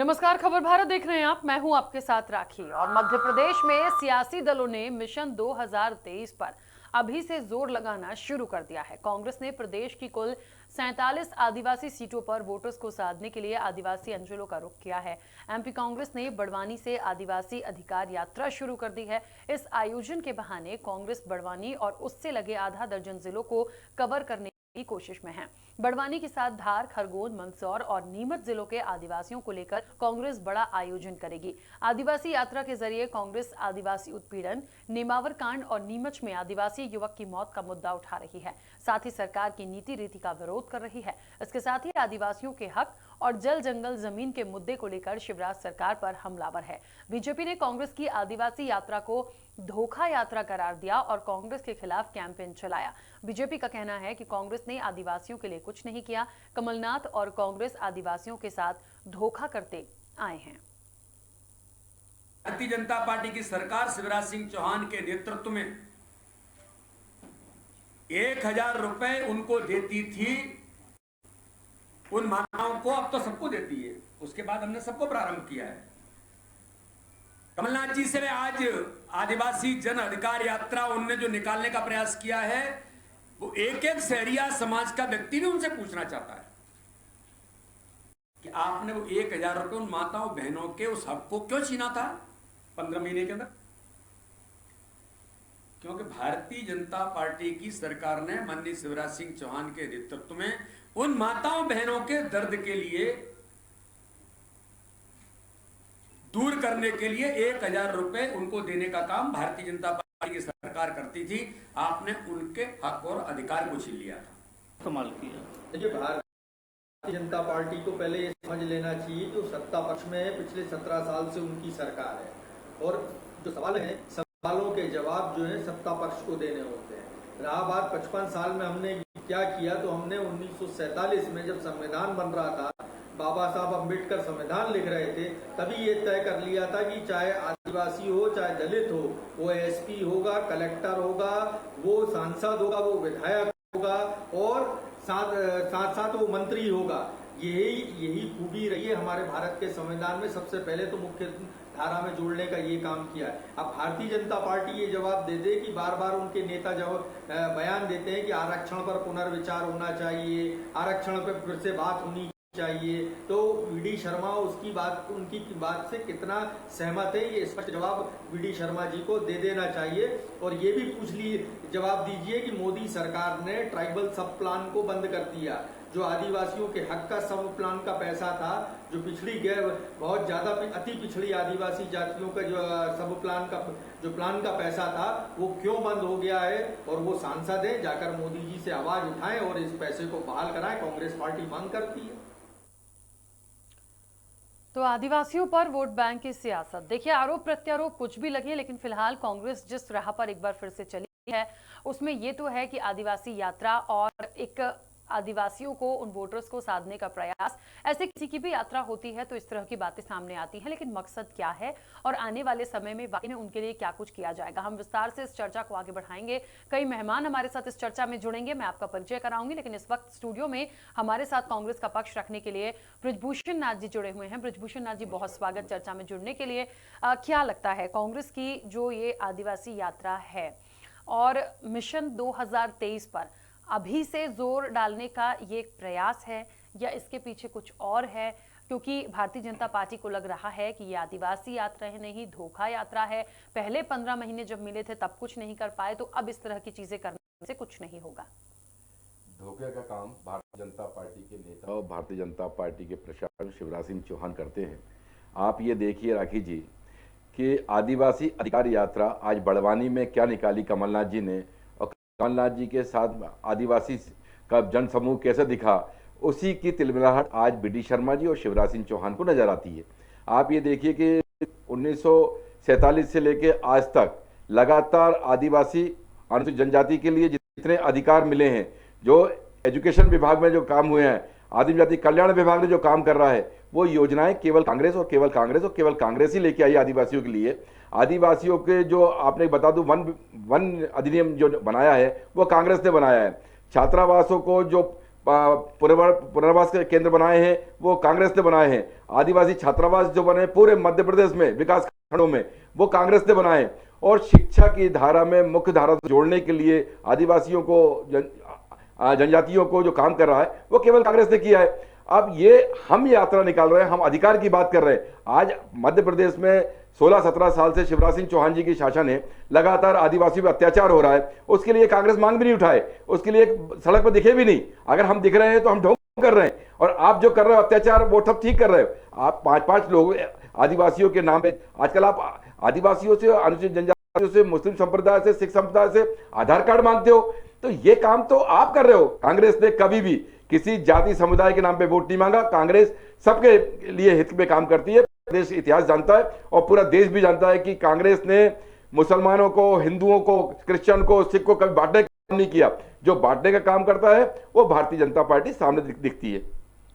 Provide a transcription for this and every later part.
नमस्कार, खबर भारत देख रहे हैं आप। मैं हूं आपके साथ राखी। और मध्य प्रदेश में सियासी दलों ने मिशन 2023 पर अभी से जोर लगाना शुरू कर दिया है। कांग्रेस ने प्रदेश की कुल 47 आदिवासी सीटों पर वोटर्स को साधने के लिए आदिवासी अंचलों का रुख किया है। एमपी कांग्रेस ने बड़वानी से आदिवासी अधिकार यात्रा शुरू कर दी है। इस आयोजन के बहाने कांग्रेस बड़वानी और उससे लगे आधा दर्जन जिलों को कवर करने की कोशिश में है। बड़वानी के साथ धार, खरगोन, मंदसौर और नीमच जिलों के आदिवासियों को लेकर कांग्रेस बड़ा आयोजन करेगी। आदिवासी यात्रा के जरिए कांग्रेस आदिवासी उत्पीड़न, नेमावर कांड और नीमच में आदिवासी युवक की मौत का मुद्दा उठा रही है। साथ ही सरकार की नीति रीति का विरोध कर रही है। इसके साथ ही आदिवासियों के हक और जल जंगल जमीन के मुद्दे को लेकर शिवराज सरकार पर हमलावर है। बीजेपी ने कांग्रेस की आदिवासी यात्रा को धोखा यात्रा करार दिया और कांग्रेस के खिलाफ कैंपेन चलाया। बीजेपी का कहना है कि कांग्रेस ने आदिवासियों के लिए कुछ नहीं किया। कमलनाथ और कांग्रेस आदिवासियों के साथ धोखा करते आए हैं। भारतीय जनता पार्टी की सरकार शिवराज सिंह चौहान के नेतृत्व में 1000 रुपए उनको देती थी, उन माताओं को अब तो सबको देती है। उसके बाद हमने सबको प्रारंभ किया है। कमलनाथ जी से आज आदिवासी जन अधिकार यात्रा उनने जो निकालने का प्रयास किया है, वो एक एक शहरिया समाज का व्यक्ति भी उनसे पूछना चाहता है कि आपने वो 1000 रुपए उन माताओं बहनों के उस हक को क्यों छीना था 15 महीने के अंदर। क्योंकि भारतीय जनता पार्टी की सरकार ने माननीय शिवराज सिंह चौहान के नेतृत्व में उन माताओं बहनों के दर्द के लिए दूर करने के लिए 1000 रुपए उनको देने का काम भारतीय जनता पार्टी की सरकार करती थी। आपने उनके हक और अधिकार को छीन लिया था। कमाल किया। देखिए, भारतीय जनता पार्टी को पहले ये समझ लेना चाहिए जो सत्ता पक्ष में है, पिछले 17 साल से उनकी सरकार है और जो सवाल है, सवालों के जवाब जो है सत्ता पक्ष को देने होते हैं। रहा बात 55 साल में हमने क्या किया, तो हमने 1947 में जब संविधान बन रहा था, बाबा साहब अम्बेडकर संविधान लिख रहे थे, तभी ये तय कर लिया था कि चाहे आदिवासी हो चाहे दलित हो, वो एसपी होगा, कलेक्टर होगा, वो सांसद होगा, वो विधायक होगा और साथ साथ वो मंत्री होगा। यही खूबी रही है हमारे भारत के संविधान में। सबसे पहले तो मुख्य धारा में जोड़ने का ये काम किया है। अब भारतीय जनता पार्टी ये जवाब दे दे कि बार बार उनके नेता जब बयान देते हैं कि आरक्षण पर पुनर्विचार होना चाहिए, आरक्षण पर फिर से बात होनी चाहिए, तो वीडी शर्मा उनकी बात से कितना सहमत है, ये स्पष्ट जवाब वीडी शर्मा जी को दे देना चाहिए। और ये भी जवाब दीजिए कि मोदी सरकार ने ट्राइबल सब प्लान को बंद कर दिया। जो आदिवासियों के हक का सब प्लान का पैसा था, जो पिछड़ी गए बहुत ज्यादा अति पिछड़ी आदिवासी जातियों का जो सब प्लान का पैसा था, वो क्यों बंद हो गया है। और वो सांसद है, जाकर मोदी जी से आवाज उठाएं और इस पैसे को बहाल कराएं। कांग्रेस पार्टी मांग करती है। तो आदिवासियों पर वोट बैंक की सियासत, देखिए, आरोप प्रत्यारोप कुछ भी लगे, लेकिन फिलहाल कांग्रेस जिस राह पर एक बार फिर से चली है, उसमें ये तो है कि आदिवासी यात्रा और एक आदिवासियों को, उन वोटर्स को साधने का प्रयास। ऐसे किसी की भी यात्रा होती है तो इस तरह की बातें सामने आती हैं, लेकिन मकसद क्या है और आने वाले समय में वाकई में उनके लिए क्या कुछ किया जाएगा। हम विस्तार से इस चर्चा को आगे बढ़ाएंगे। कई मेहमान हमारे साथ इस चर्चा में जुड़ेंगे, मैं आपका परिचय कराऊंगी, लेकिन इस वक्त स्टूडियो में हमारे साथ कांग्रेस का पक्ष रखने के लिए बृजभूषण नाथ जी जुड़े हुए हैं। बृजभूषण नाथ जी, बहुत स्वागत चर्चा में जुड़ने के लिए। क्या लगता है, कांग्रेस की जो ये आदिवासी यात्रा है और मिशन 2023 पर अभी से जोर डालने का ये एक प्रयास है या इसके पीछे कुछ और है? क्योंकि भारतीय जनता पार्टी को लग रहा है कि ये आदिवासी यात्रा है, नहीं धोखा यात्रा है। पहले 15 महीने जब मिले थे तब कुछ नहीं कर पाए, तो अब इस तरह की चीजें करने से कुछ नहीं होगा। धोखे का काम भारतीय जनता पार्टी के नेता और भारतीय जनता पार्टी के प्रशासक शिवराज सिंह चौहान करते हैं। आप ये देखिए राखी जी कि आदिवासी अधिकार यात्रा आज बड़वानी में क्या निकाली कमलनाथ जी ने, और कमलनाथ जी के साथ आदिवासी का जन समूह कैसे दिखा, उसी की तिलमिलाहट आज बीडी शर्मा जी और शिवराज सिंह चौहान को नजर आती है। आप ये देखिए कि 1947 से लेके आज तक लगातार आदिवासी अनुसूचित जनजाति के लिए जितने अधिकार मिले हैं, जो एजुकेशन विभाग में जो काम हुए हैं, आदिम जाति कल्याण विभाग ने जो काम कर रहा है, वो योजनाएं केवल कांग्रेस और केवल कांग्रेस और केवल कांग्रेस ही लेके आई आदिवासियों के लिए। आदिवासियों के जो आपने बता दूं वन अधिनियम जो बनाया है वो कांग्रेस ने बनाया है। छात्रावासों को जो पुनर्वास के केंद्र बनाए हैं वो कांग्रेस ने बनाए हैं। आदिवासी छात्रावास जो बने पूरे मध्य प्रदेश में विकास खंडों में वो कांग्रेस ने बनाए। और शिक्षा की धारा में मुख्य धारा से जोड़ने के लिए आदिवासियों को जनजातियों को जो काम कर रहा है वो केवल कांग्रेस ने किया है। अब ये हम यात्रा निकाल रहे हैं, हम अधिकार की बात कर रहे हैं। आज मध्य प्रदेश में 16-17 साल से शिवराज सिंह चौहान जी की शासन है, लगातार आदिवासी पर अत्याचार हो रहा है। उसके लिए कांग्रेस मांग भी नहीं उठाए, उसके लिए सड़क पर दिखे भी नहीं। अगर हम दिख रहे हैं तो हम ढोंग कर रहे हैं, और आप जो कर रहे हो अत्याचार वो सब ठीक कर रहे हो। आप 5-5 लोग आदिवासियों के नाम पे आजकल आप आदिवासियों से, अनुसूचित जनजातियों से, मुस्लिम संप्रदाय से, सिख संप्रदाय से आधार कार्ड मांगते हो। तो ये काम तो आप कर रहे हो। कांग्रेस ने कभी भी किसी जाति समुदाय के नाम पे वोट नहीं मांगा। कांग्रेस सबके लिए हित में काम करती है। देश इतिहास जानता है और पूरा देश भी जानता है कि कांग्रेस ने मुसलमानों को, हिंदुओं को, क्रिश्चियन को, सिख को कभी बांटने का काम नहीं किया। जो बांटने का काम करता है वो भारतीय जनता पार्टी सामने दिखती है।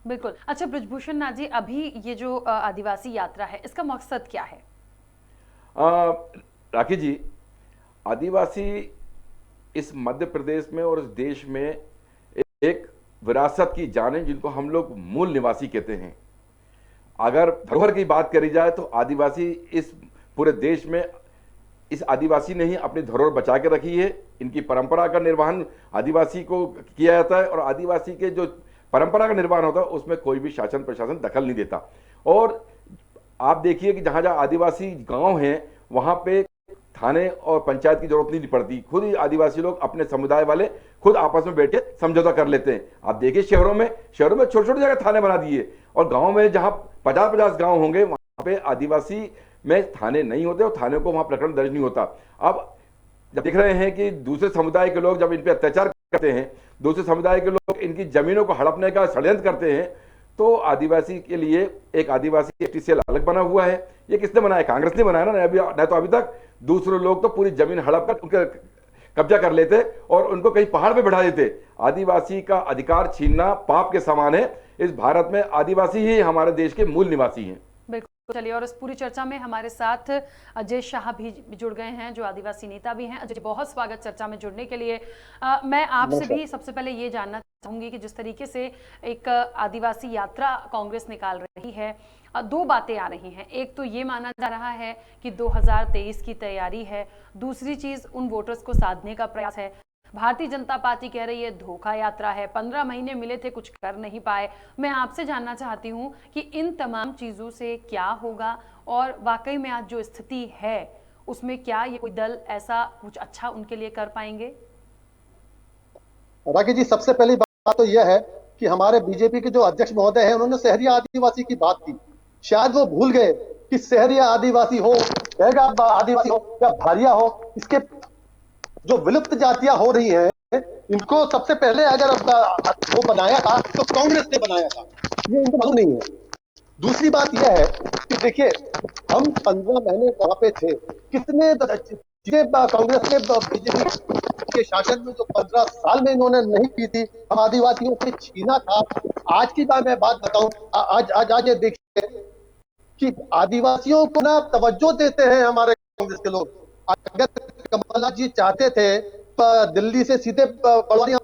बिल्कुल। अच्छा ब्रजभूषण नाथ जी, अभी ये जो आदिवासी यात्रा है इसका मकसद क्या है? राखी जी, आदिवासी इस मध्य प्रदेश में और इस देश में एक विरासत की जान है जिनको हम लोग मूल निवासी कहते हैं। अगर धरोहर की बात करी जाए तो आदिवासी इस पूरे देश में, इस आदिवासी ने ही अपनी धरोहर बचा के रखी है। इनकी परंपरा का निर्वहन आदिवासी को किया जाता है, और आदिवासी के जो परंपरा का निर्वहन होता है उसमें कोई भी शासन प्रशासन दखल नहीं देता। और आप देखिए कि जहाँ जहाँ आदिवासी गांव हैं वहाँ पे थाने और पंचायत की जरूरत नहीं पड़ती। खुद ही आदिवासी लोग अपने समुदाय वाले खुद आपस में बैठ के समझौता कर लेते हैं। आप देखिए शहरों में छोटे छोटे जगह थाने बना दिए, और गांव में जहां 50-50 गांव होंगे वहां पे आदिवासी में थाने नहीं होते, और थाने को वहां प्रकरण दर्ज नहीं होता। अब जब देख रहे हैं कि दूसरे समुदाय के लोग जब इन पे अत्याचार करते हैं, दूसरे समुदाय के लोग इनकी जमीनों को हड़पने का षड्यंत्र करते हैं, तो आदिवासी के लिए एक आदिवासी एसटी सेल अलग बना हुआ है। ये किसने बनाया? कांग्रेस ने बनाया ना। नहीं तो अभी तक दूसरे लोग तो पूरी जमीन हड़प कर उनके कब्जा कर लेते और उनको कहीं पहाड़ पे बैठा देते। आदिवासी का अधिकार छीनना पाप के समान है। इस भारत में आदिवासी ही हमारे देश के मूल निवासी हैं। बिल्कुल। चलिए, और इस पूरी चर्चा में हमारे साथ अजय शाह भी जुड़ गए हैं जो आदिवासी नेता भी हैं। अजय, बहुत स्वागत चर्चा में जुड़ने के लिए। मैं आपसे भी सबसे पहले ये जानना चाहूंगी कि जिस तरीके से एक आदिवासी यात्रा कांग्रेस निकाल रही है, दो बातें आ रही हैं। एक तो ये माना जा रहा है कि 2023 की तैयारी है, दूसरी चीज उन वोटर्स को साधने का प्रयास है। भारतीय जनता पार्टी कह रही है धोखा यात्रा है, 15 महीने मिले थे, कुछ कर नहीं पाए। मैं आपसे जानना चाहती हूं कि इन तमाम चीजों से क्या होगा, और वाकई में आज जो स्थिति है उसमें क्या ये कोई दल ऐसा कुछ अच्छा उनके लिए कर पाएंगे? राखी जी, सबसे पहली बात तो यह है कि हमारे बीजेपी के जो अध्यक्ष महोदय हैं उन्होंने शहरी आदिवासी की बात की। शायद वो भूल गए कि शहरी आदिवासी हो, आदिवासी हो या भारिया हो, इसके जो विलुप्त जातियां हो रही हैं इनको सबसे पहले अगर वो बनाया था तो कांग्रेस ने बनाया था, ये इनको मालूम नहीं है। दूसरी बात यह है कि देखिए, हम 15 महीने वहां पे थे, कितने कांग्रेस ने बीजेपी के शासन में जो 15 साल में इन्होंने नहीं की थी, हम आदिवासियों से छीना था। आज की मैं बात बताऊं, आज ये देखिए कि आदिवासियों को ना तवज्जो देते हैं हमारे कांग्रेस के लोग। अगर कमलनाथ जी चाहते थे तो दिल्ली से सीधे बड़वानी आ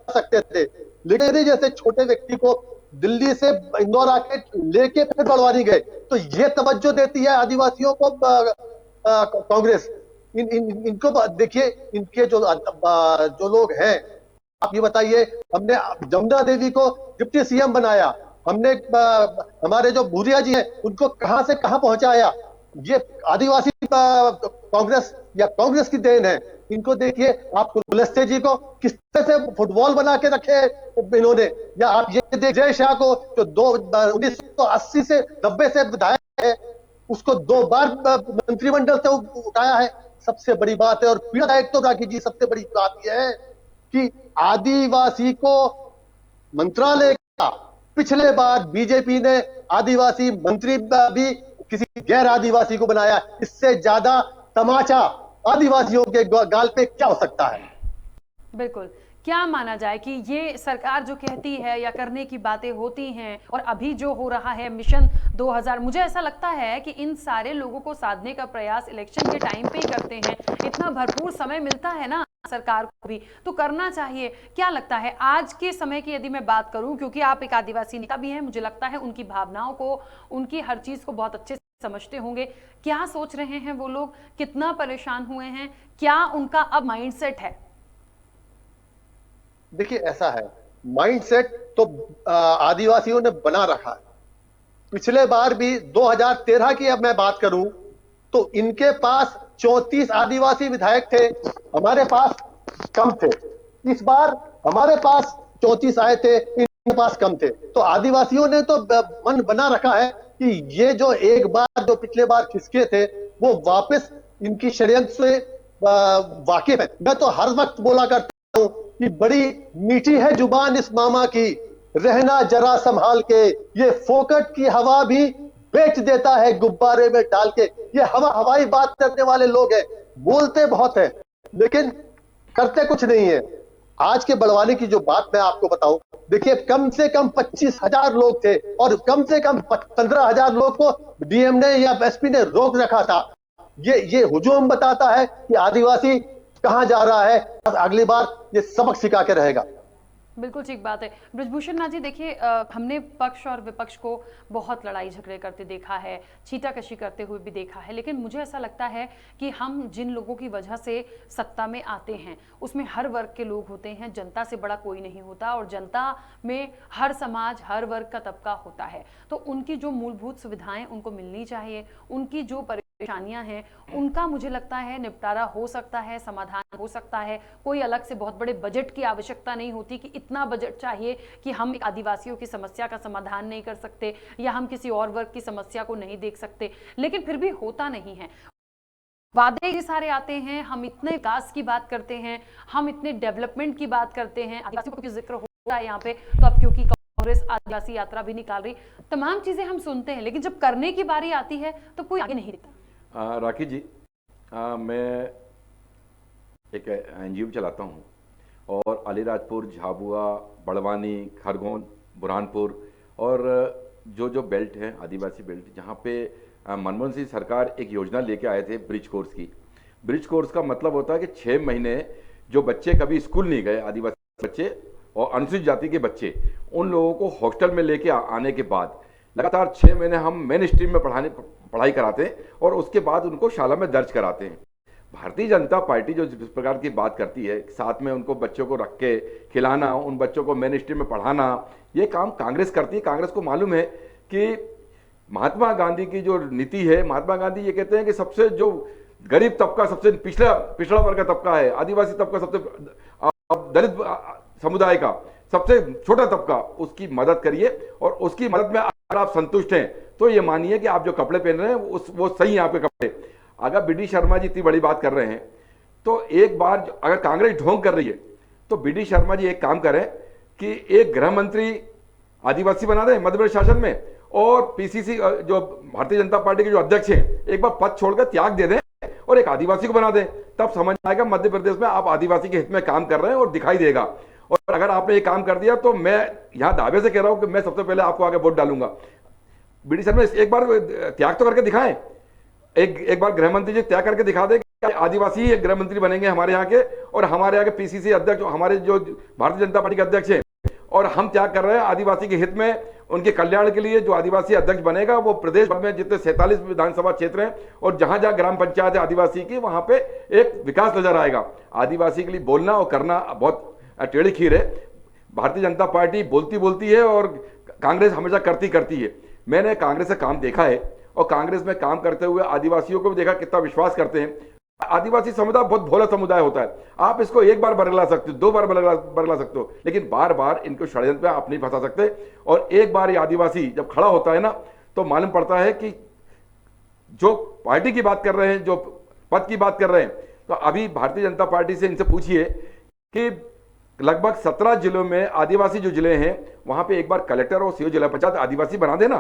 सकते थे, लेकिन जैसे छोटे व्यक्ति को दिल्ली से इंदौर आके लेके फिर बड़वानी गए, तो ये तवज्जो देती है आदिवासियों को कांग्रेस। इनको देखिए, इनके जो लोग हैं, आप ये बताइए, हमने जमुना देवी को डिप्टी सीएम बनाया, हमने हमारे जो भूरिया जी हैं उनको कहां से कहां पहुंचाया। ये आदिवासी कांग्रेस या कांग्रेस की देन है। इनको देखिए, आप कुलस्ते जी को किस तरह से फुटबॉल बना के रखे इन्होंने, या आप ये देख जय शाह को जो 1980 से 90 से विधायक है, उसको 2 बार मंत्रिमंडल से उठाया है। सबसे बड़ी बात है और पीड़ादायक तो राखी जी, सबसे बड़ी बात यह है कि आदिवासी को मंत्रालय का पिछले बार बीजेपी ने आदिवासी मंत्री भी किसी गैर आदिवासी को बनाया। इससे ज्यादा तमाचा आदिवासियों के गाल पे क्या हो सकता है? बिल्कुल। क्या माना जाए कि ये सरकार जो कहती है या करने की बातें होती हैं, और अभी जो हो रहा है मिशन 2000, मुझे ऐसा लगता है कि इन सारे लोगों को साधने का प्रयास इलेक्शन के टाइम पे ही करते हैं। इतना भरपूर समय मिलता है ना सरकार को भी तो करना चाहिए। क्या लगता है आज के समय की यदि मैं बात करूं, क्योंकि आप एक आदिवासी नेता भी हैं, मुझे लगता है उनकी भावनाओं को, उनकी हर चीज को बहुत अच्छे से समझते होंगे। क्या सोच रहे हैं वो लोग, कितना परेशान हुए हैं, क्या उनका अब माइंडसेट है? देखिए ऐसा है, माइंडसेट तो आदिवासियों ने बना रखा है। पिछले बार भी 2013 की अब मैं बात करूं तो इनके पास 34 आदिवासी विधायक थे, हमारे पास कम थे। इस बार हमारे पास 34 आए थे, इनके पास कम थे। तो आदिवासियों ने तो मन बना रखा है कि ये जो एक बार जो पिछले बार खिसके थे वो वापस इनकी षड्यंत्र से वाकिफ है। मैं तो हर वक्त बोला करता हूं कि बड़ी मीठी है जुबान इस मामा की, रहना जरा संभाल के, ये फोकट की हवा भी बेच देता है गुब्बारे में डाल के। ये हवाई बात करने वाले लोग हैं, बोलते बहुत है लेकिन करते कुछ नहीं है। आज के बड़वानी की जो बात मैं आपको बताऊं, देखिए कम से कम 25,000 लोग थे और कम से कम 15,000 लोग को डीएम ने या एसपी ने रोक रखा था। ये हुजूम बताता है कि आदिवासी कहां जा रहा है, अगली बार ये सबक सिखा के रहेगा। बिल्कुल ठीक बात है। ब्रजभूषण नाथ जी, देखिए हमने पक्ष और विपक्ष को बहुत लड़ाई झगड़े करते देखा है, छींटाकशी करते हुए भी देखा है, लेकिन मुझे ऐसा लगता है कि हम जिन लोगों की वजह से सत्ता में आते हैं उसमें हर वर्ग के लोग होते हैं। जनता से बड़ा कोई नहीं होता और जनता में हर समाज, हर वर्ग का तबका होता है। तो उनकी जो मूलभूत सुविधाएं उनको मिलनी चाहिए, उनकी जो परेशानियां हैं उनका मुझे लगता है निपटारा हो सकता है, समाधान हो सकता है। कोई अलग से बहुत बड़े बजट की आवश्यकता नहीं होती कि इतना बजट चाहिए कि हम आदिवासियों की समस्या का समाधान नहीं कर सकते या हम किसी और वर्ग की समस्या को नहीं देख सकते, लेकिन फिर भी होता नहीं है। वादे ये सारे आते हैं, हम इतने विकास की बात करते हैं, हम इतने डेवलपमेंट की बात करते हैं, आदिवासियों का जिक्र हो रहा है यहाँ पे, तो अब क्योंकि कांग्रेस आदिवासी यात्रा भी निकाल रही, तमाम चीजें हम सुनते हैं, लेकिन जब करने की बारी आती है तो कोई आगे नहीं देता। राखी जी, मैं एक एनजीओ चलाता हूँ और अलीराजपुर, झाबुआ, बड़वानी, खरगोन, बुरहानपुर और जो बेल्ट है आदिवासी बेल्ट, जहाँ पे मनमोहन सिंह सरकार एक योजना लेके आए थे ब्रिज कोर्स की। ब्रिज कोर्स का मतलब होता है कि 6 महीने जो बच्चे कभी स्कूल नहीं गए, आदिवासी बच्चे और अनुसूचित जाति के बच्चे, उन लोगों को हॉस्टल में लेके आने के बाद लगातार 6 महीने हम मेन स्ट्रीम में पढ़ाई कराते हैं और उसके बाद उनको शाला में दर्ज कराते हैं। भारतीय जनता पार्टी जो जिस प्रकार की बात करती है, साथ में उनको बच्चों को रख के खिलाना, उन बच्चों को मेन स्ट्रीम में पढ़ाना, ये काम कांग्रेस करती है। कांग्रेस को मालूम है कि महात्मा गांधी की जो नीति है, महात्मा गांधी ये कहते हैं कि सबसे जो गरीब तबका, सबसे पिछड़ा वर्ग का तबका है, आदिवासी तबका, सबसे दलित समुदाय का सबसे छोटा तबका, उसकी मदद करिए और उसकी मदद में अगर आप संतुष्ट हैं तो ये मानिए कि आप जो कपड़े पहन रहे हैं वो सही है आपके कपड़े। अगर बीडी शर्मा जी इतनी बड़ी बात कर रहे हैं तो एक बार अगर कांग्रेस ढोंग कर रही है तो बीडी शर्मा जी एक काम करें कि एक गृह मंत्री आदिवासी बना दें मध्य प्रदेश शासन में, और पीसीसी जो भारतीय जनता पार्टी के जो अध्यक्ष हैं एक बार पद छोड़कर त्याग दे दें और एक आदिवासी को बना दें। तब समझ आएगा मध्य प्रदेश में आप आदिवासी के हित में काम कर रहे हैं और दिखाई देगा। और अगर आपने ये काम कर दिया तो मैं यहां दावे से कह रहा हूं कि मैं सबसे पहले आपको आगे वोट डालूंगा। बीडी शर्मा एक बार त्याग तो करके दिखाएं, एक बार गृह मंत्री जी त्याग करके दिखा दे कि आदिवासी ही एक गृह मंत्री बनेंगे हमारे यहाँ के, और हमारे यहाँ के पीसीसी अध्यक्ष, हमारे जो भारतीय जनता पार्टी के अध्यक्ष हैं, और हम त्याग कर रहे हैं आदिवासी के हित में, उनके कल्याण के लिए। जो आदिवासी अध्यक्ष बनेगा वो प्रदेश भर में जितने 47 विधानसभा क्षेत्र हैं और जहां जहां ग्राम पंचायत है आदिवासी की, वहां पे एक विकास नजर आएगा। आदिवासी के लिए बोलना और करना बहुत टेढ़ी खीर है। भारतीय जनता पार्टी बोलती है और कांग्रेस हमेशा करती है। मैंने कांग्रेस से काम देखा है और कांग्रेस में काम करते हुए आदिवासियों को भी देखा कितना विश्वास करते हैं। आदिवासी समुदाय बहुत भोला समुदाय होता है, आप इसको एक बार बरगला सकते हो, 2 बार बरगला सकते हो, लेकिन बार बार इनको षड्यंत्र में आप नहीं फंसा सकते। और एक बार ये आदिवासी जब खड़ा होता है ना तो मालूम पड़ता है कि जो पार्टी की बात कर रहे हैं, जो पद की बात कर रहे हैं, तो अभी भारतीय जनता पार्टी से इनसे पूछिए कि लगभग 17 जिलों में आदिवासी जो जिले हैं वहां पे एक बार कलेक्टर और सीओ जिला पंचायत आदिवासी बना देना,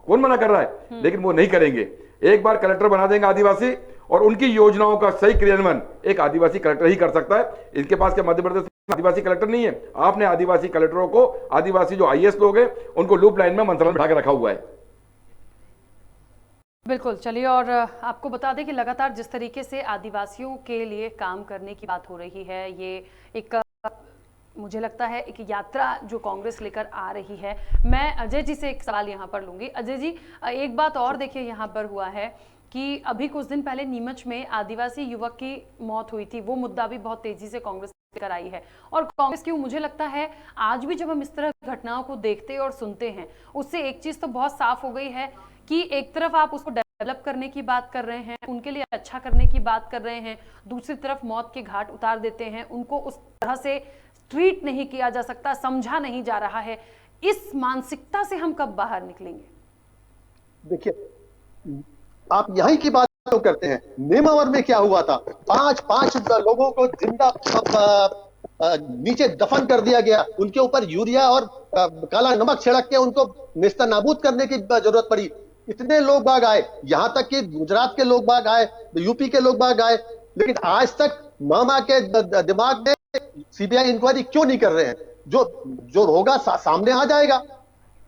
कौन मना कर रहा है? लेकिन वो नहीं करेंगे। एक बार कलेक्टर बना देंगे आदिवासी और उनकी योजनाओं का सही क्रियान्वयन एक आदिवासी कलेक्टर ही कर सकता है। इनके पास क्या मध्य प्रदेश में आदिवासी कलेक्टर नहीं है? आपने आदिवासी कलेक्टरों को, आदिवासी जो आईएएस लोग हैं उनको लूप लाइन में मंत्रालय में बिठा के रखा हुआ है। बिल्कुल, चलिए और आपको बता दें कि लगातार जिस तरीके से आदिवासियों के लिए काम करने की बात हो रही है, ये एक मुझे लगता है एक यात्रा जो कांग्रेस लेकर आ रही है। मैं अजय जी से एक सवाल यहाँ पर लूंगी। अजय जी, एक बात और देखिए यहाँ पर हुआ है कि अभी कुछ दिन पहले नीमच में आदिवासी युवक की मौत हुई थी, वो मुद्दा भी बहुत तेजी से कांग्रेस लेकर आई है। और कांग्रेस की मुझे लगता है आज भी जब हम इस तरह की घटनाओं को देखते और सुनते हैं, उससे एक चीज तो बहुत साफ हो गई है कि एक तरफ आप उसको डेवलप करने की बात कर रहे हैं, उनके लिए अच्छा करने की बात कर रहे हैं, दूसरी तरफ मौत के घाट उतार देते हैं, उनको उस तरह से ट्रीट नहीं किया जा सकता, समझा नहीं जा रहा है। इस मानसिकता से हम कब बाहर निकलेंगे? देखिए, आप यहीं की बात तो करते हैं, नेमावर में क्या हुआ था, पांच लोगों को जिंदा नीचे दफन कर दिया गया, उनके ऊपर यूरिया और काला नमक छिड़क के उनको नेस्तनाबूद करने की जरूरत पड़ी। इतने लोग बाग आए, यहां तक कि गुजरात के लोग बाग आए, यूपी के लोग बाग आए, लेकिन आज तक मामा के दिमाग में सीबीआई इंक्वायरी क्यों नहीं कर रहे हैं? जो होगा सामने आ जाएगा।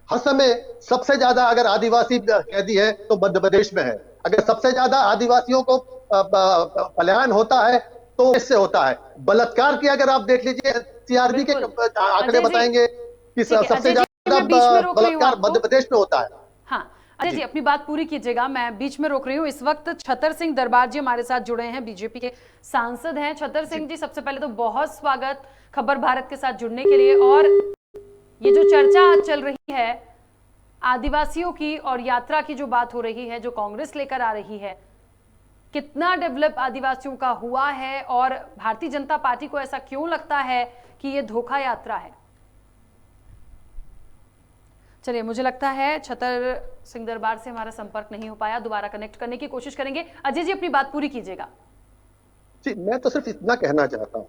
हर समय सबसे ज्यादा अगर आदिवासी कैदी है तो मध्य प्रदेश में है। अगर सबसे ज्यादा आदिवासियों को पलायन होता है तो इससे होता है। बलात्कार की अगर आप देख लीजिए, सीआरबी के आंकड़े बताएंगे कि सबसे ज्यादा बलात्कार मध्य प्रदेश में होता है। हाँ अजय जी, अपनी बात पूरी कीजिएगा, मैं बीच में रोक रही हूँ। इस वक्त छतर सिंह दरबार जी हमारे साथ जुड़े हैं, बीजेपी के सांसद हैं। छतर सिंह जी, सबसे पहले तो बहुत स्वागत खबर भारत के साथ जुड़ने के लिए। और ये जो चर्चा आज चल रही है आदिवासियों की और यात्रा की जो बात हो रही है, जो कांग्रेस लेकर आ रही है, कितना डेवलप आदिवासियों का हुआ है और भारतीय जनता पार्टी को ऐसा क्यों लगता है कि ये धोखा यात्रा है? चलिए, मुझे लगता है छतर सिंह दरबार से हमारा संपर्क नहीं हो पाया, दोबारा कनेक्ट करने की कोशिश करेंगे। अजय जी, अपनी बात पूरी कीजिएगा। जी, मैं तो सिर्फ इतना कहना चाहता हूं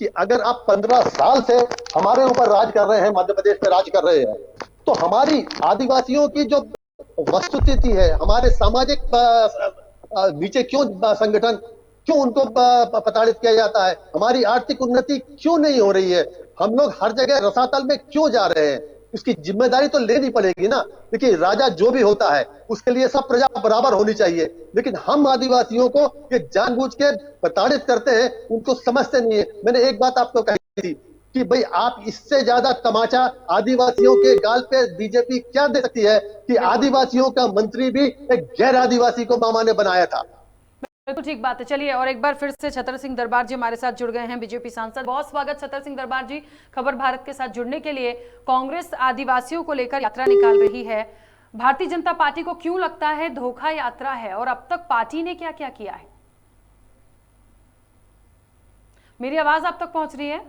कि अगर आप 15 साल से हमारे ऊपर राज कर रहे हैं, मध्य प्रदेश में राज कर रहे हैं, तो हमारी आदिवासियों की जो वस्तुस्थिति है, हमारे सामाजिक नीचे क्यों संगठन, क्यों उनको प्रताड़ित किया जाता है, हमारी आर्थिक उन्नति क्यों नहीं हो रही है, हम लोग हर जगह रसातल में क्यों जा रहे हैं, इसकी जिम्मेदारी तो लेनी पड़ेगी ना। देखिए, राजा जो भी होता है उसके लिए सब प्रजा बराबर होनी चाहिए, लेकिन हम आदिवासियों को ये जानबूझ के प्रताड़ित करते हैं, उनको समझते नहीं है। मैंने एक बात आपको कही थी कि भाई, आप इससे ज्यादा तमाचा आदिवासियों के गाल पे बीजेपी क्या दे सकती है कि आदिवासियों का मंत्री भी एक गैर आदिवासी को मामा ने बनाया था। बिल्कुल ठीक बात है। चलिए, और एक बार फिर से छतर सिंह दरबार जी हमारे साथ जुड़ गए हैं, बीजेपी सांसद। बहुत स्वागत छतर सिंह दरबार जी खबर भारत के साथ जुड़ने के लिए। कांग्रेस आदिवासियों को लेकर यात्रा निकाल रही है, भारतीय जनता पार्टी को क्यों लगता है धोखा यात्रा है, और अब तक पार्टी ने क्या क्या किया है? मेरी आवाज आप तक पहुंच रही है?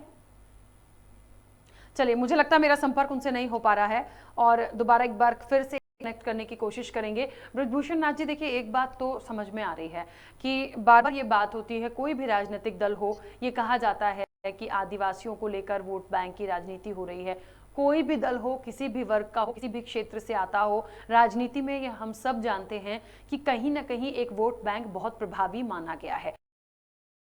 चलिए, मुझे लगता है मेरा संपर्क उनसे नहीं हो पा रहा है और दोबारा एक बार फिर से कनेक्ट करने की कोशिश करेंगे। ब्रजभूषण नाथ जी, देखिए, एक बात तो समझ में आ रही है कि बार बार ये बात होती है, कोई भी राजनीतिक दल हो, ये कहा जाता है कि आदिवासियों को लेकर वोट बैंक की राजनीति हो रही है। कोई भी दल हो, किसी भी वर्ग का हो, किसी भी क्षेत्र से आता हो, राजनीति में ये हम सब जानते हैं कि कहीं ना कहीं एक वोट बैंक बहुत प्रभावी माना गया है।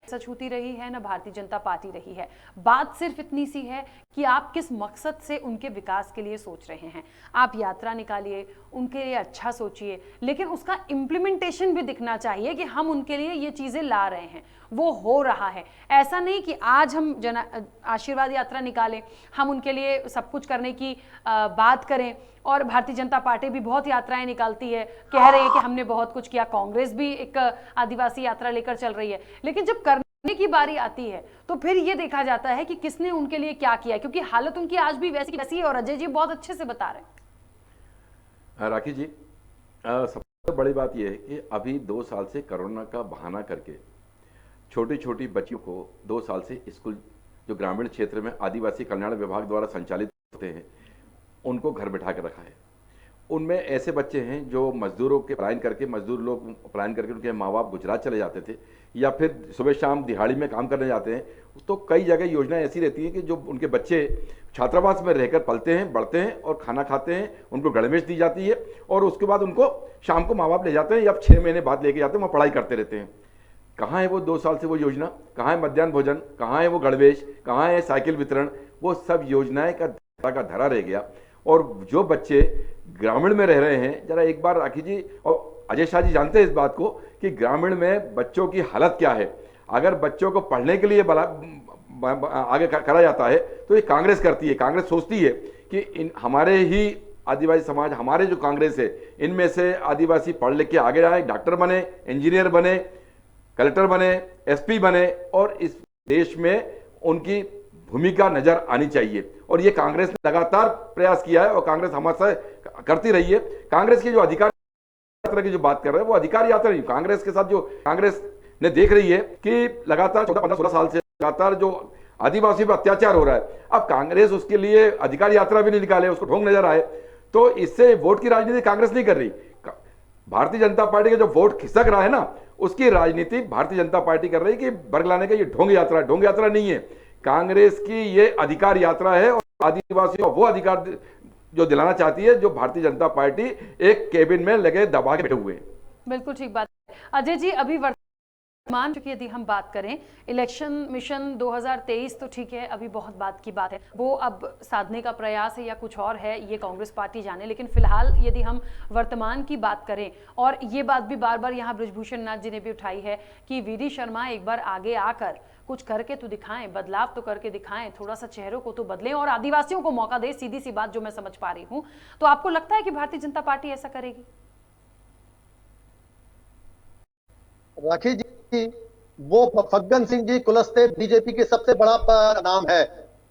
सच होती रही है ना, भारतीय जनता पार्टी रही है। बात सिर्फ इतनी सी है कि आप किस मकसद से उनके विकास के लिए सोच रहे हैं। आप यात्रा निकालिए, उनके लिए अच्छा सोचिए, लेकिन उसका इम्प्लीमेंटेशन भी दिखना चाहिए कि हम उनके लिए ये चीजें ला रहे हैं, वो हो रहा है। ऐसा नहीं कि आज हम आशीर्वाद यात्रा निकालें, हम उनके लिए सब कुछ करने की बात करें, और भारतीय जनता पार्टी भी बहुत यात्राएं निकालती है, कह रही है कि हमने बहुत कुछ किया, कांग्रेस भी एक आदिवासी यात्रा लेकर चल रही है, लेकिन जब करने की बारी आती है तो फिर ये देखा जाता है कि किसने उनके लिए क्या किया, क्योंकि हालत उनकी आज भी वैसी की वैसी है। और अजय जी बहुत अच्छे से बता रहे हैं। राखी जी, सबसे बड़ी बात यह है कि अभी 2 साल से कोरोना का बहाना करके छोटी छोटी बच्चियों को 2 साल से स्कूल, जो ग्रामीण क्षेत्र में आदिवासी कल्याण विभाग द्वारा संचालित होते हैं, उनको घर बैठा कर रखा है। उनमें ऐसे बच्चे हैं जो मजदूरों के पलायन करके, मजदूर लोग पलायन करके उनके माँ बाप गुजरात चले जाते थे या फिर सुबह शाम दिहाड़ी में काम करने जाते हैं। तो कई जगह योजनाएं ऐसी रहती हैं कि जो उनके बच्चे छात्रावास में रहकर पलते हैं, बढ़ते हैं और खाना खाते हैं, उनको गणवेश दी जाती है और उसके बाद उनको शाम को माँ बाप ले जाते हैं या 6 महीने बाद लेके जाते हैं, वहाँ पढ़ाई करते रहते हैं। कहाँ है वो 2 साल से वो योजना? कहाँ है मध्याह्न भोजन? कहाँ है वो गणवेश? कहाँ है साइकिल वितरण? वो सब योजनाएं का धरा रह गया। और जो बच्चे ग्रामीण में रह रहे हैं, जरा एक बार राखी जी, और अजय शाह जी जानते हैं इस बात को कि ग्रामीण में बच्चों की हालत क्या है। अगर बच्चों को पढ़ने के लिए आगे करा जाता है तो ये कांग्रेस करती है। कांग्रेस सोचती है कि हमारे ही आदिवासी समाज, हमारे जो कांग्रेस है, इनमें से आदिवासी पढ़ लिख के आगे जाए, डॉक्टर बने, इंजीनियर बने, कलेक्टर बने, एसपी बने और इस देश में उनकी भूमिका नजर आनी चाहिए। और ये कांग्रेस ने लगातार प्रयास किया है और कांग्रेस हमारे साथ करती रही है। कांग्रेस की जो अधिकार यात्रा की जो बात कर रहे हैं वो अधिकार यात्रा नहीं, कांग्रेस के साथ जो कांग्रेस ने देख रही है कि लगातार 14-15-16 साल से लगातार जो आदिवासी पर अत्याचार हो रहा है, अब कांग्रेस उसके लिए अधिकार यात्रा भी नहीं निकाले, उसको ढोंग नजर आए, तो इससे वोट की राजनीति कांग्रेस नहीं कर रही। भारतीय जनता पार्टी का जो वोट खिसक रहा है ना, उसकी राजनीति भारतीय जनता पार्टी कर रही है कि बरगलाने का ये ढोंग यात्रा नहीं है। कांग्रेस की ये अधिकार यात्रा है और आदिवासियों को वो अधिकार जो दिलाना चाहती है जो भारतीय जनता पार्टी एक केबिन में लगे दबा के बैठे हुए हैं। बिल्कुल ठीक बात है अजय जी। अभी वर्तमान चूंकि यदि हम बात करें इलेक्शन मिशन 2023 तो ठीक है, अभी बहुत बात की बात है, वो अब साधने का प्रयास है या कुछ और है ये कांग्रेस पार्टी जाने, लेकिन फिलहाल यदि हम वर्तमान की बात करें, और ये बात भी बार बार यहाँ बृजभूषण नाथ जी ने भी उठाई है कि वीडी शर्मा एक बार आगे आकर कुछ करके तो दिखाएं, बदलाव तो करके दिखाएं, थोड़ा सा चेहरों को तो बदलें और आदिवासियों को मौका दे। सीधी सी बात जो मैं समझ पा रही हूं, तो आपको लगता है कि भारतीय जनता पार्टी ऐसा करेगी? राखी जी, वो फग्गन सिंह जी कुलस्ते बीजेपी के सबसे बड़ा नाम है।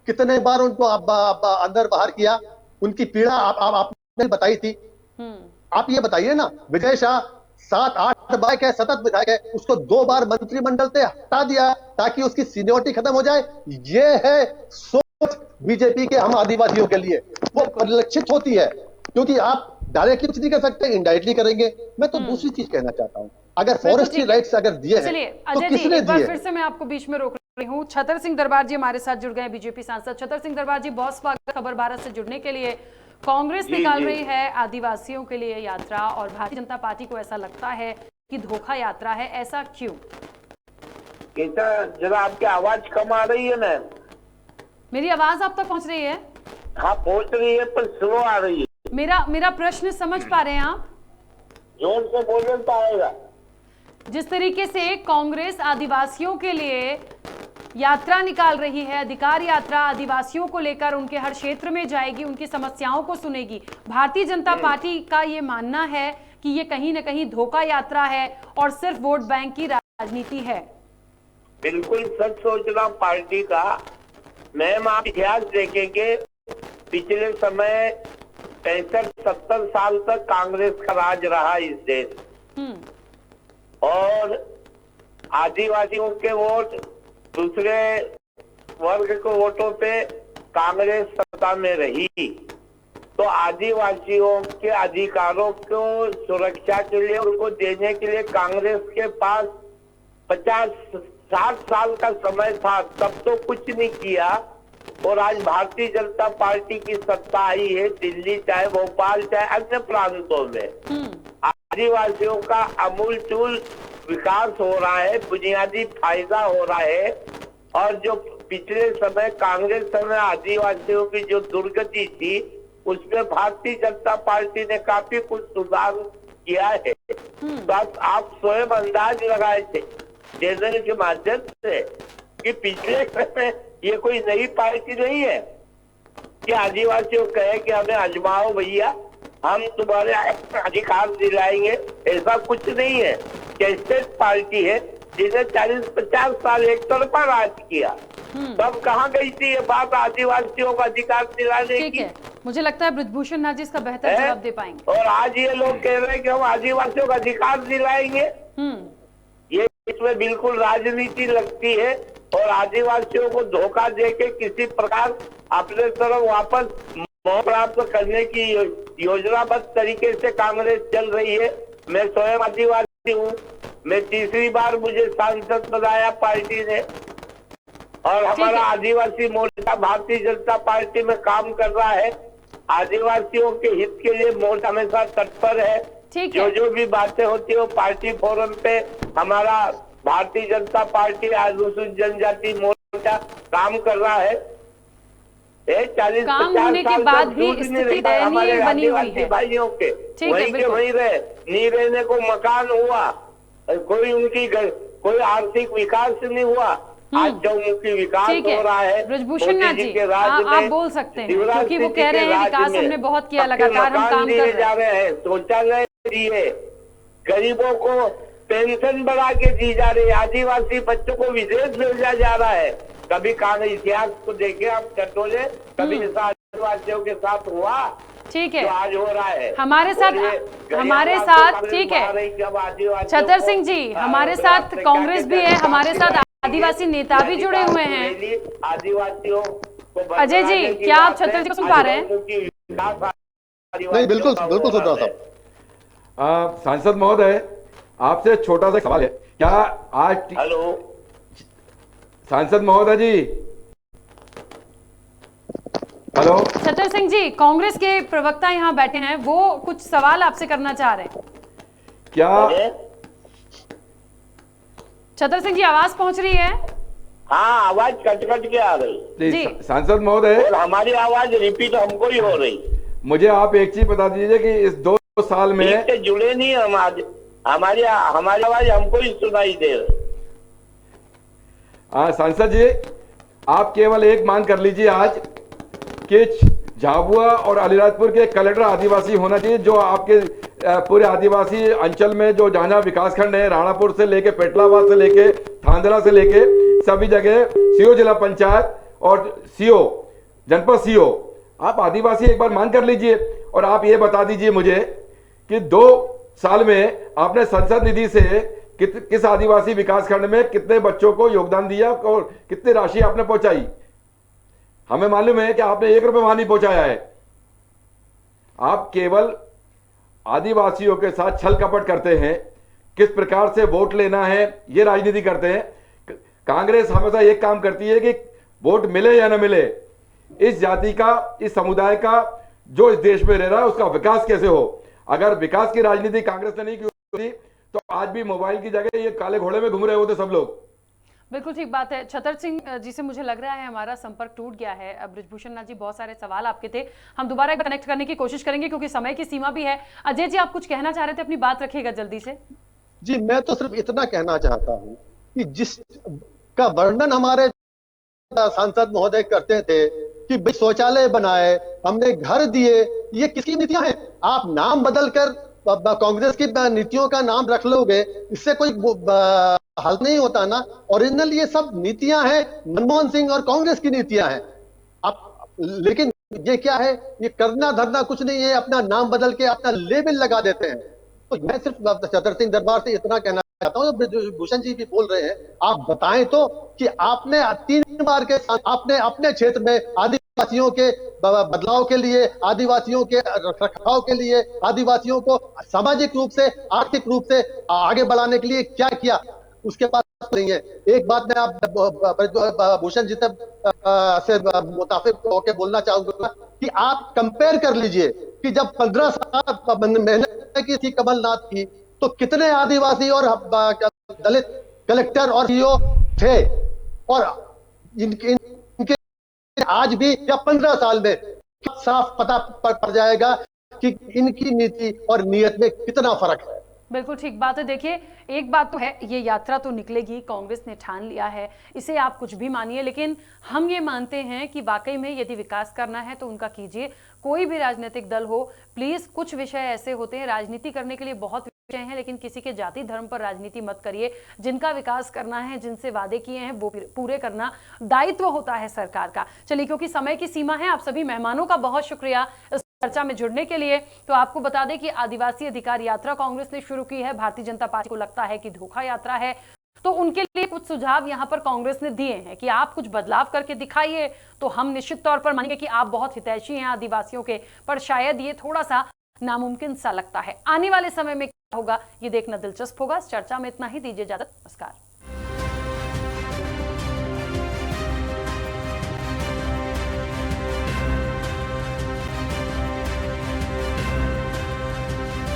कितने बार उनको अंदर बाहर किया, उनकी पीड़ा आपने बताई थी। आप ये बताइए ना, विजय शाह 7-8 बार के सतत विधायक है, उसको 2 बार मंत्रिमंडल से हटा दिया ताकि उसकी सीनियरिटी खत्म हो जाए। ये है सोच बीजेपी के हम आदिवासियों के लिए, वो परिलक्षित होती है, क्योंकि आप डायरेक्टली कुछ नहीं कर सकते, इनडायरेक्टली करेंगे। मैं तो दूसरी चीज कहना चाहता हूं, अगर फॉरेस्ट की राइट्स अगर दिए हैं तो किसने दिए? फिर से मैं आपको बीच में रोक रही हूँ। छतर सिंह दरबार जी हमारे साथ जुड़ गए, बीजेपी सांसद। छतर सिंह दरबार जी, बहुत स्वागत खबर भारत से जुड़ने के लिए। कांग्रेस निकाल रही है आदिवासियों के लिए यात्रा और भारतीय जनता पार्टी को ऐसा लगता है कि धोखा यात्रा है, ऐसा क्यों? जरा आपकी आवाज कम आ रही है ना। मेरी आवाज आप तक पहुंच रही है? हाँ पहुंच रही है, पर स्लो आ रही है। मेरा प्रश्न समझ पा रहे हैं आप? जोर से बोलने तो आएगा। जिस तरीके से कांग्रेस आदिवासियों के लिए यात्रा निकाल रही है, अधिकार यात्रा, आदिवासियों को लेकर उनके हर क्षेत्र में जाएगी, उनकी समस्याओं को सुनेगी, भारतीय जनता पार्टी का ये मानना है कि ये कहीं ना कहीं धोखा यात्रा है और सिर्फ वोट बैंक की राजनीति है। बिल्कुल सच सोच रहा पार्टी का। मैम आप इतिहास देखेंगे, पिछले समय 65-70 साल तक कांग्रेस का राज रहा इस देश, और आदिवासियों के वोट, दूसरे वर्ग के वोटों पे कांग्रेस सत्ता में रही। तो आदिवासियों के अधिकारों को सुरक्षा के लिए, उनको देने के लिए कांग्रेस के पास 50-60 साल का समय था, तब तो कुछ नहीं किया। और आज भारतीय जनता पार्टी की सत्ता आई है, दिल्ली चाहे भोपाल चाहे अन्य प्रांतों में आदिवासियों का अमूलचूल विकास हो रहा है, बुनियादी फायदा हो रहा है। और जो पिछले समय कांग्रेस समय आदिवासियों की जो दुर्गति थी, उसमें भारतीय जनता पार्टी ने काफी कुछ सुधार किया है। बस आप स्वयं अंदाज लगाए थे चैनल के माध्यम से कि पिछले समय ये कोई नई पार्टी नहीं है कि आदिवासियों कहे कि हमें आजमाओ भैया, हम तुम्हारे अधिकार दिलाएंगे। ऐसा कुछ नहीं है। कैस्टेड पार्टी है जिसने 40-50 साल एक तरफा राज किया। तब कहाँ गई थी ये बात आदिवासियों का अधिकार दिलाने की? है। मुझे लगता है बृजभूषण नाथ जी इसका बेहतर जवाब दे पाएंगे। और आज ये लोग कह रहे हैं कि हम आदिवासियों का अधिकार दिलाएंगे। ये इसमें बिल्कुल राजनीति लगती है और आदिवासियों को धोखा देके किसी प्रकार अपने तरफ वापस प्राप्त करने की योजनाबद्ध तरीके से कांग्रेस चल रही है। मैं स्वयं आदिवासी हूँ, मैं तीसरी बार मुझे सांसद बनाया पार्टी ने, और हमारा आदिवासी मोर्चा भारतीय जनता पार्टी में काम कर रहा है। आदिवासियों के हित के लिए मोर्चा हमेशा तत्पर है। जो भी बातें होती है वो पार्टी फोरम पे हमारा भारतीय जनता पार्टी अनुसूचित जनजाति मोर्चा काम कर रहा है। काम होने के बाद भी स्थिति दयनीय बनी हुई है। भाइयों के ठीक है, वहीं के बिल्कुल। वहीं रहे, नहीं रहने को मकान हुआ, कोई उनकी कोई आर्थिक विकास नहीं हुआ। आज चौमुखी विकास ठीक है हो रहा है ब्रजभूषण नाथ मोदी जी, के राज में, आप बोल सकते हैं शिवराज क्योंकि वो सिंह कह के रहे हैं राज विकास में हमने बहुत किया, पक्के लगातार हम मकान काम दिए कर जा रहे हैं। रहे हैं, शौचालय दिए, गरीबों को पेंशन बढ़ा के दी जा रही है, आदिवासी बच्चों को विदेश भेजा जा रहा है। कभी कहा इतिहास को देखे आप चटोले, कभी ऐसा आदिवासियों के साथ हुआ ठीक है, जो आज हो रहा है हमारे साथ ठीक है छतर सिंह जी, हमारे साथ कांग्रेस भी है, हमारे साथ आदिवासी नेता भी जुड़े हुए हैं। आदिवासियों को अजय जी, क्या आप छतर जी को सुन पा रहे हैं? नहीं, बिल्कुल बिल्कुल सुन रहा साहब। सांसद महोदय, आपसे छोटा सा सवाल है, क्या आज हेलो सांसद महोदय जी, हेलो छतर सिंह जी, कांग्रेस के प्रवक्ता यहाँ बैठे हैं, वो कुछ सवाल आपसे करना चाह रहे हैं। क्या छतर सिंह जी, आवाज पहुंच रही है? हाँ, आवाज कट कट के आ रही जी। सांसद महोदय, और हमारी आवाज रिपीट हमको ही हो रही। मुझे आप एक चीज बता दीजिए कि इस 2 साल में ठीक से जुड़े नहीं हम आज, हमारी आवाज हमको ही सुनाई दे रही। सांसद जी, आप केवल एक मांग कर लीजिए आज कि झाबुआ और अलीराजपुर के कलेक्टर आदिवासी होना चाहिए, जो आपके पूरे आदिवासी अंचल में जो जहां विकास खंड है, राणापुर से लेके पेटलाबाद से लेके थांदला से लेके सभी जगह सीओ जिला पंचायत और सीओ जनपद सीओ, आप आदिवासी एक बार मांग कर लीजिए। और आप ये बता दीजिए मुझे कि 2 साल में आपने संसद निधि से किस आदिवासी विकास खंड में कितने बच्चों को योगदान दिया और कितनी राशि आपने पहुंचाई। हमें मालूम है कि आपने 1 रुपए वहां नहीं पहुंचाया है। आप केवल आदिवासियों के साथ छल कपट करते हैं, किस प्रकार से वोट लेना है ये राजनीति करते हैं। कांग्रेस हमेशा एक काम करती है कि वोट मिले या न मिले, इस जाति का, इस समुदाय का जो इस देश में रह रहा है उसका विकास कैसे हो। अगर विकास की राजनीति कांग्रेस ने नहीं की होती तो आज भी मोबाइल की जगह ये काले घोड़े में घूम रहे होते सब लोग। बिल्कुल ठीक बात है। छतर सिंह जी से मुझे लग रहा है हमारा संपर्क टूट गया है। अब ब्रजभूषण नाथ जी, बहुत सारे सवाल आपके थे, हम दोबारा एक कनेक्ट करने की कोशिश करेंगे क्योंकि समय की सीमा भी है। अजय जी, आप कुछ कहना चाह रहे थे, अपनी बात रखिएगा जल्दी से। जी, मैं तो सिर्फ इतना कहना चाहता हूं कि जिस का वर्णन हमारे सांसद महोदय करते थे कि भाई शौचालय बनाए, हमने घर दिए, ये किसकी नीतियां हैं? आप नाम बदलकर कांग्रेस की नीतियों का नाम रख लोगे, इससे कोई हल नहीं होता ना। ओरिजिनल ये सब नीतियां हैं, मनमोहन सिंह और कांग्रेस की नीतियां हैं। आप लेकिन ये क्या है, ये करना धरना कुछ नहीं है, अपना नाम बदल के अपना लेबल लगा देते हैं। तो मैं सिर्फ छतर सिंह दरबार से इतना कहना चाहता हूँ, ब्रजभूषण जी भी बोल रहे हैं, आप बताएं तो कि आपने 3 बार के आपने अपने क्षेत्र में आदिवासियों के बदलाव के लिए, आदिवासियों के रखरखाव के लिए, आदिवासियों को सामाजिक रूप से, आर्थिक रूप से आगे बढ़ाने के लिए क्या किया, उसके पास नहीं है। एक बात मैं आप भूषण जी से मुताफिक होकर बोलना चाहूंगा कि आप कंपेयर कर लीजिए कि जब 15 साल मेहनत की थी कमलनाथ की, तो कितने आदिवासी और दलित कलेक्टर और सीओ थे, और इनके आज भी या 15 साल में साफ पता पड़ जाएगा कि इनकी नीति और नीयत में कितना फर्क है। बिल्कुल ठीक बात है। देखिए, एक बात तो है, ये यात्रा तो निकलेगी, कांग्रेस ने ठान लिया है, इसे आप कुछ भी मानिए, लेकिन हम ये मानते हैं कि वाकई में यदि विकास करना है तो उनका कीजिए। कोई भी राजनीतिक दल हो, प्लीज, कुछ विषय ऐसे होते हैं, राजनीति करने के लिए बहुत विषय हैं, लेकिन किसी के जाति धर्म पर राजनीति मत करिए। जिनका विकास करना है, जिनसे वादे किए हैं वो पूरे करना दायित्व होता है सरकार का। चलिए, क्योंकि समय की सीमा है, आप सभी मेहमानों का बहुत शुक्रिया चर्चा में जुड़ने के लिए। तो आपको बता दें कि आदिवासी अधिकार यात्रा कांग्रेस ने शुरू की है। भारतीय जनता पार्टी को लगता है कि धोखा यात्रा है, तो उनके लिए कुछ सुझाव यहां पर कांग्रेस ने दिए हैं कि आप कुछ बदलाव करके दिखाइए, तो हम निश्चित तौर पर मानेंगे कि आप बहुत हितैषी हैं आदिवासियों के, पर शायद ये थोड़ा सा नामुमकिन सा लगता है। आने वाले समय में क्या होगा ये देखना दिलचस्प होगा। इस चर्चा में इतना ही, दीजिए इजाजत, नमस्कार।